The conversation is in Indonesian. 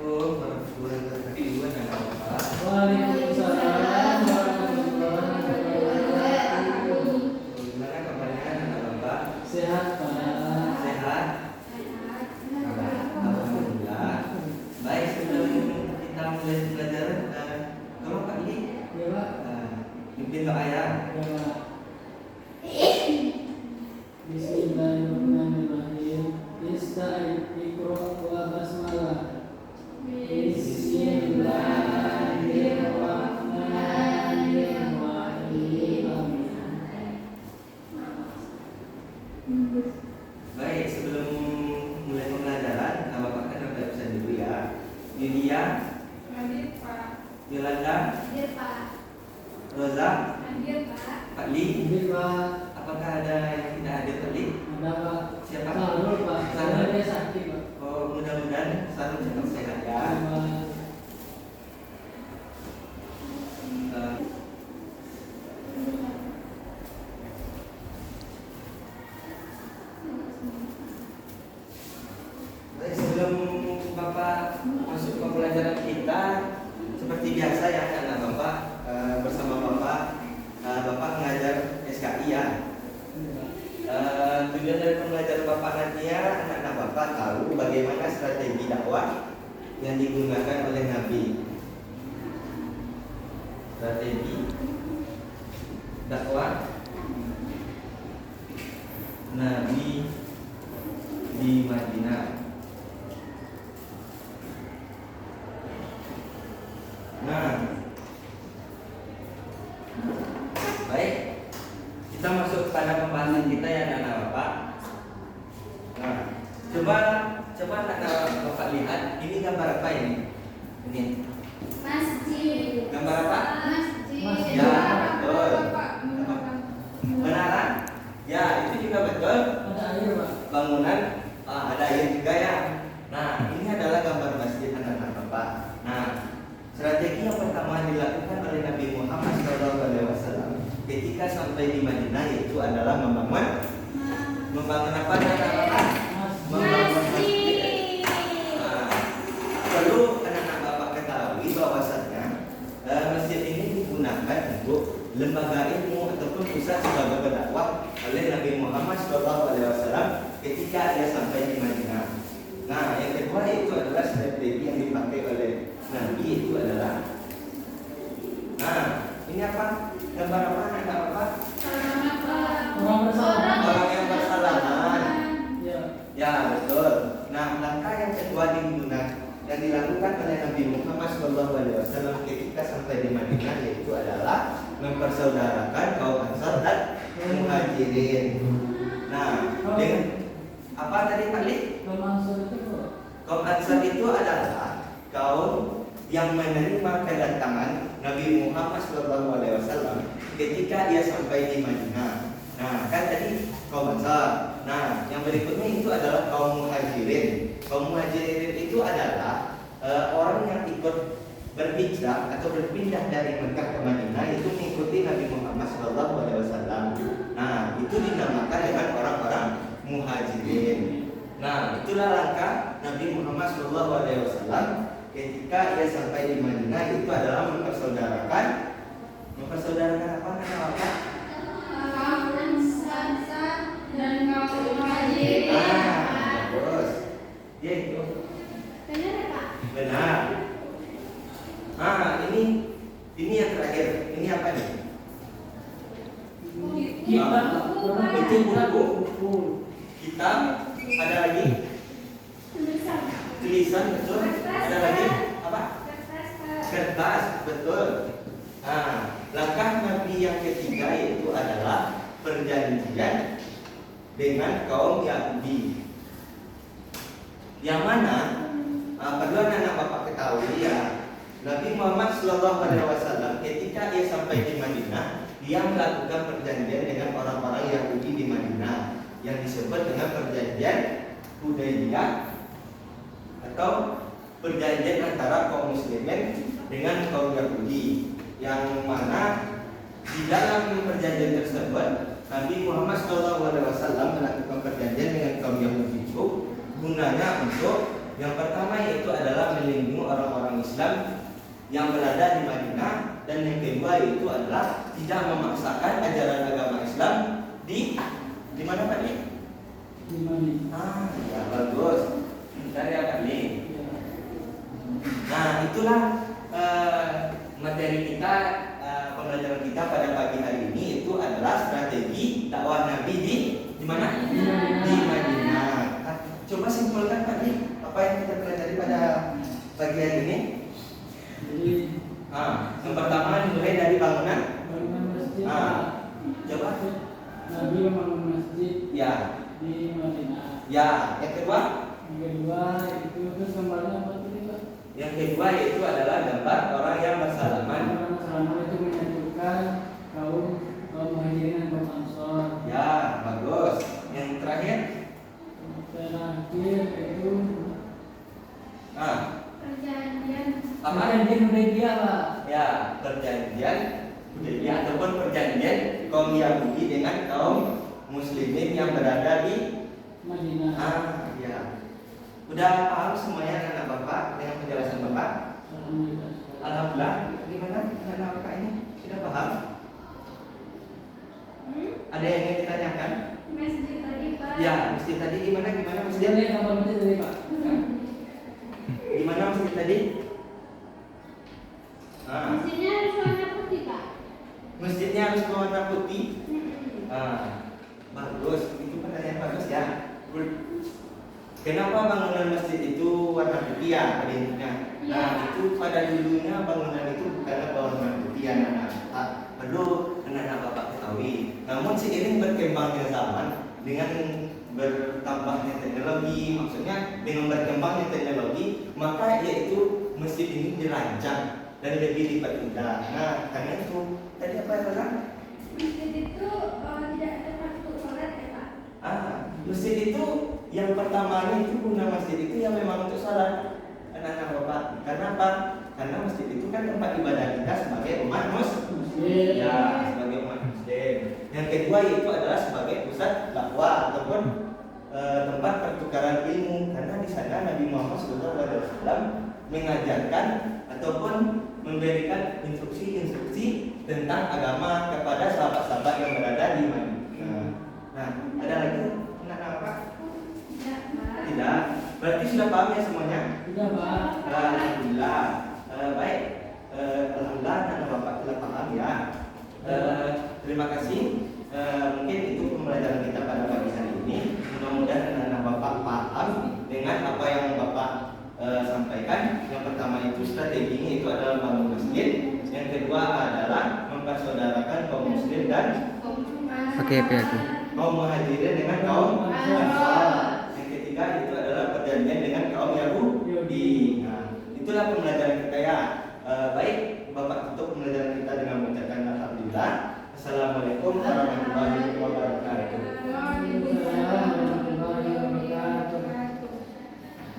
Assalamualaikum warahmatullahi wabarakatuh. Waalaikumsalam warahmatullahi wabarakatuh. Gimana kabarnya anak Bapak? Sehat Pak. Sehat? Alhamdulillah. Baik, sebelum kita mulai pelajaran, tolong Pak Li, Ya Pak. pimpin doa ya. Ya Pak. Bismillahirrahmanirrahim. Ista'id Iqra wa basmalah. Bismillahirrahmanirrahim. Baik, sebelum mulai pembelajaran, Bapak kan udah bisa dulu ya. Lydia, Hadir Pak. Yolanda, Hadir Pak. Roza, Hadir Pak. Pak Li. Hadir Pak. Apakah ada yang tidak hadir Pak Li? Ada Pak. Siapa? Salur Pak. Salur. Dia sakit Pak. Oh, mudah-mudahan selalu cepat sehat ya. Eh, Baik, sebelum Bapak masuk ke pelajaran kita, seperti biasa ya anak Bapak, bersama Bapak, Bapak mengajar SKI ya. Tujuan dari pembelajaran Bapak nanti ya, anak-anak Bapak tahu bagaimana strategi dakwah yang digunakan oleh Nabi. Strategi dakwah Nabi di Madinah. Nah, baik, kita masuk pada pembahasan kita ya anak-anak Bapak. Nah, coba anak-anak Bapak lihat, ini gambar apa ini? Ini Masjid. gambar apa? Masjid. Ya, betul. Bapak. Benaran? Ya, itu juga betul. Ada air Pak. Bangunan ada air juga ya. Nah, ini adalah gambar masjid anak-anak Bapak. Nah, strategi yang pertama dilakukan oleh Nabi Muhammad SAW ketika sampai di Madinah yaitu adalah membangun apa anak-anak Bapak? Membangun masjid. Nah, perlu anak-anak Bapak ketahui bahwasannya masjid ini digunakan untuk lembaga ilmu ataupun pusat sebagai berdakwah oleh Nabi Muhammad SAW ketika dia sampai di Madinah. Nah, yang kedua itu adalah strategi yang dipakai oleh Nabi itu adalah, nah, ini apa? Gambar apa anak Bapak? Orang bersalaman. Orang yang bersalaman. Ya. Ya, betul. Nah, langkah yang kedua yang dilakukan oleh Nabi Muhammad SAW ketika sampai di Madinah yaitu adalah mempersaudarakan kaum Ansar dan Muhajirin. Nah, dengan apa tadi Pak Li? Kalau Mansur itu Pak. Kaum Ansar itu adalah kaum yang menerima kedatangan Nabi Muhammad SAW ketika dia sampai di Madinah. Nah, kan tadi kaum Ansar. Nah, yang berikutnya itu adalah kaum Muhajirin. Kaum Muhajirin itu adalah orang yang ikut berhijrah atau berpindah dari Mekah ke Madinah itu mengikuti Nabi Muhammad SAW. Nah, itu dinamakan dengan orang-orang Muhajirin. Nah, itulah langkah Nabi Muhammad SAW ketika ia sampai di Madinah itu adalah mempersaudarakan apa namanya? Kaum Ansar dan kaum Muhajirin. Terus, ya itu Benar Pak? benar. Ini yang terakhir. Ini apa nih? Kita Itu buku. Kita ada lagi tulisan betul. Ada lagi apa? Kertas betul. Nah, langkah Nabi yang ketiga itu adalah perjanjian dengan kaum Yahudi. Yang mana perlu anak Bapak ketahui ya, Nabi Muhammad SAW ketika dia sampai di Madinah, dia melakukan perjanjian dengan orang-orang Yahudi di Madinah yang disebut dengan perjanjian Hudaybiyah atau perjanjian antara kaum muslimin dengan kaum Yahudi, yang mana di dalam perjanjian tersebut Nabi Muhammad SAW melakukan perjanjian dengan kaum Yahudi itu gunanya untuk Yang pertama yaitu adalah melindungi orang-orang Islam yang berada di Madinah, dan yang kedua yaitu adalah tidak memaksakan ajaran agama Islam di mana Pak Dik? Di mana? Ya bagus. Dari apa nih? Ya. Nah, itulah materi kita, pembelajaran kita pada pagi hari ini itu adalah strategi dakwah Nabi di mana? Di Madinah. Di Madinah. Coba simpulkan Pak Dik, apa yang kita pelajari pada pagi hari ini? Jadi Yang pertama dimulai dari bangunan. bangunan masjid. Coba. Nabi membangun masjid Ya. di Madinah. Ya. Yang kedua? Yang kedua itu terus gambarnya apa tadi Pak? Yang kedua itu adalah gambar orang yang bersalaman. Orang selama itu menyatukan kaum muhajirin dan kaum ansor. Ya, bagus. Yang terakhir? Terakhir itu Perjanjian. Apa? perjanjian Hudaybiyah Pak. Ya, perjanjian Hudaybiyah ataupun perjanjian kaum Yahudi dengan kaum Muslimin yang berada di Madinah. ya. Udah paham semuanya anak Bapak dengan penjelasan Bapak? Alhamdulillah. Alhamdulillah. Gimana anak Bapak ini? Sudah paham? Ada yang ingin ditanyakan? Masjid tadi Pak. Ya, masjid tadi gimana masjid? Jadi gambar masjid tadi Pak. Gimana masjid tadi? Masjidnya harus warna putih Pak. Masjidnya harus berwarna putih. Mm-mm. Bagus, itu pertanyaan bagus ya. Good. Kenapa bangunan masjid itu warna putih ya? Nah, Ya. itu pada dulunya bangunan itu bukanlah berwarna putih ya, anak. Perlu anak Bapak ketahui. Namun seiring berkembangnya zaman dengan bertambahnya teknologi, maksudnya dengan berkembangnya teknologi, maka yaitu masjid ini dirancang dan lebih lipat indah. Nah, karena itu tadi apa ya Pak? Masjid itu tidak ada waktu sholat ya Pak. Masjid itu yang pertamanya itu guna masjid itu yang memang untuk salat anak-anak Bapak. Karena apa? Karena masjid itu kan tempat ibadah kita sebagai umat muslim. Ya, sebagai umat muslim. Yang kedua itu adalah sebagai pusat dakwah ataupun tempat pertukaran ilmu. Karena di sana Nabi Muhammad SAW mengajarkan ataupun memberikan instruksi-instruksi tentang agama kepada sahabat-sahabat yang berada di Madinah. Nah, ada lagi anak-anak Bapak? Tidak Pak. Tidak. Berarti sudah paham ya semuanya? Sudah Pak. Alhamdulillah. Baik. Alhamdulillah anak Bapak telah paham ya. Terima kasih. Mungkin itu pembelajaran kita pada pagi hari ini. Mudah-mudahan anak Bapak paham dengan apa yang Bapak sampaikan. Yang pertama itu strateginya itu adalah bangun masjid. Yang kedua adalah mempersaudarakan kaum muslim dan kaum muhajirin dengan kaum ansar. Yang ketiga itu adalah perjanjian dengan kaum Yahudi. Nah, itulah pembelajaran kita ya. Baik, Bapak tutup pembelajaran kita dengan mengucapkan alhamdulillah. Assalamualaikum warahmatullahi wabarakatuh. Waalaikumsalam.